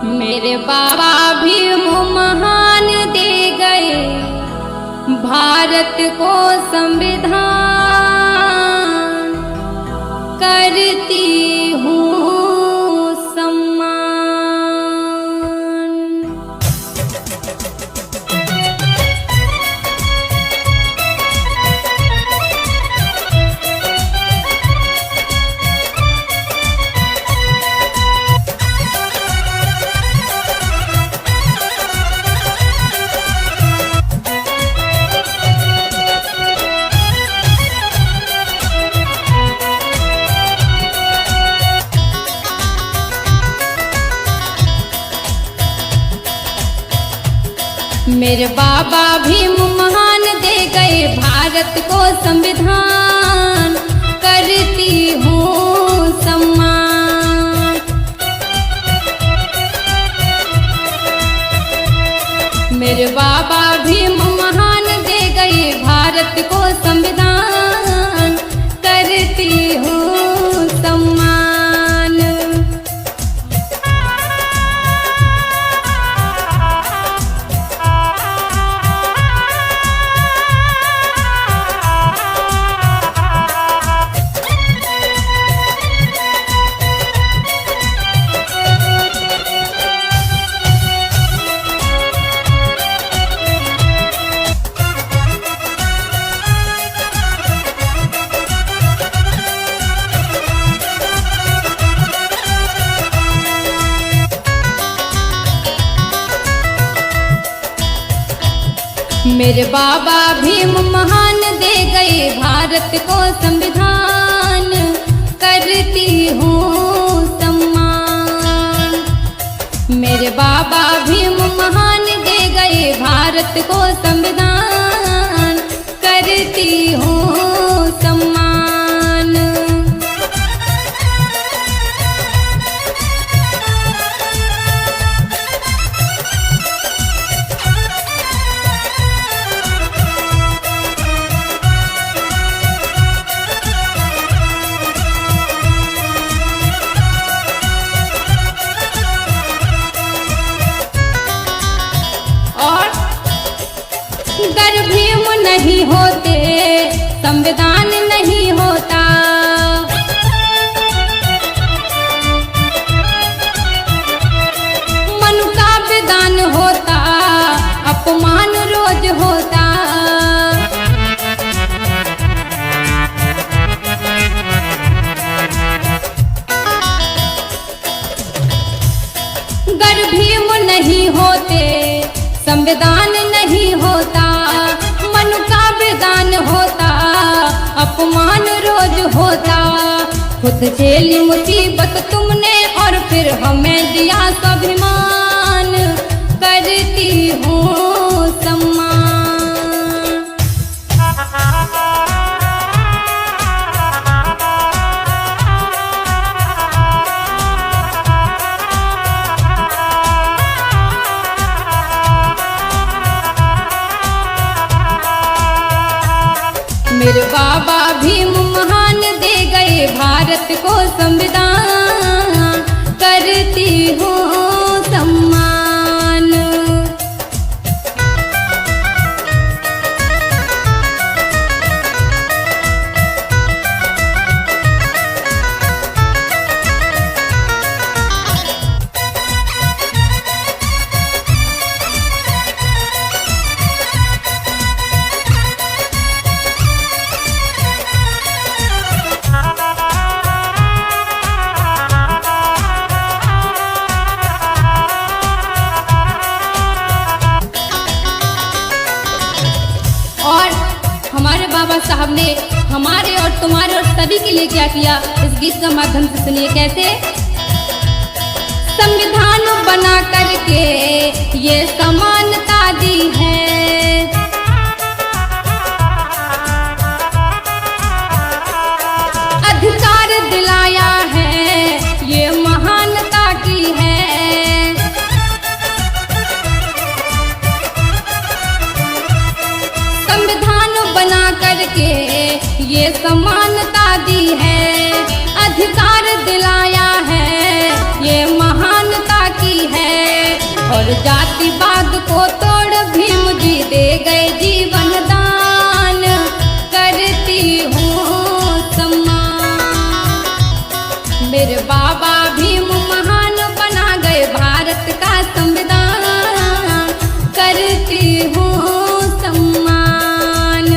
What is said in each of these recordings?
मेरे बाबा भीम महान दे गए भारत को संविधान, करती हूँ सम्मान। मेरे बाबा भीम महान दे गए भारत को संविधान, करती हूँ सम्मान। मेरे बाबा भीम महान दे गए भारत को संविधान, करती हूँ सम्मान। मेरे बाबा भीम महान दे गए भारत को संविधान, करती हूँ सम्मान। मेरे बाबा भीम महान दे गए भारत को संविधान, करती हूँ सम्मान। अगर भीम नहीं होते संविधान नहीं होता, मनु का विधान होता, अपमान रोज होता। अगर भीम नहीं होते संविधान नहीं होता, मनु का विधान होता, अपमान रोज होता। खुद झेली मुसीबत तुमने और फिर हमें दिया स्वाभिमान, करती हूँ सम्मान। मेरे बाबा भीम महान दे गए भारत को संविधान, करती हूँ सम्मान। और हमारे बाबा साहब ने हमारे और तुम्हारे और सभी के लिए क्या किया, इस गीत के माध्यम से सुनिए कैसे। संविधान बना करके ये समानता दी है, अधिकार दिलाया है, ये महानता की है। करके ये समानता दी है, अधिकार दिलाया है, ये महानता की है। और जातिवाद को तोड़ भीम जी दे गए जीवन दान, करती हूँ सम्मान। मेरे बाबा भीम महान बना गए भारत का संविधान, करती हूँ सम्मान।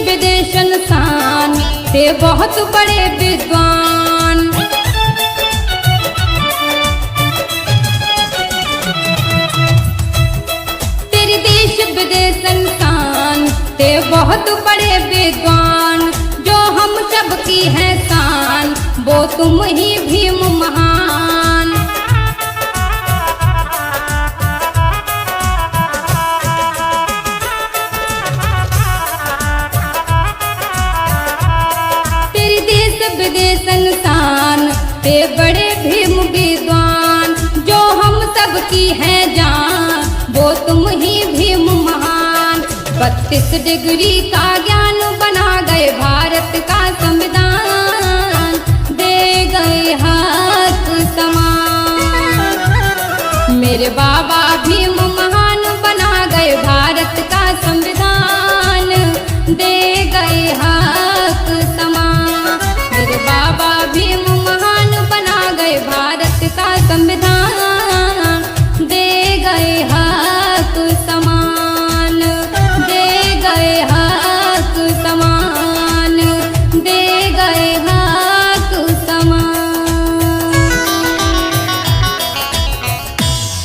विदेश इंसान थे बहुत बड़े विद्वान, तेरे देश विदेश इंसान थे बहुत बड़े विद्वान। जो हम सब की है शान, वो तुम ही भीम महान। विदेश इंसान ते बड़े भीम विद्वान। जो हम सब की है जान, वो तुम ही भीम महान। 32 डिग्री का ज्ञान बना गए भारत का संविधान।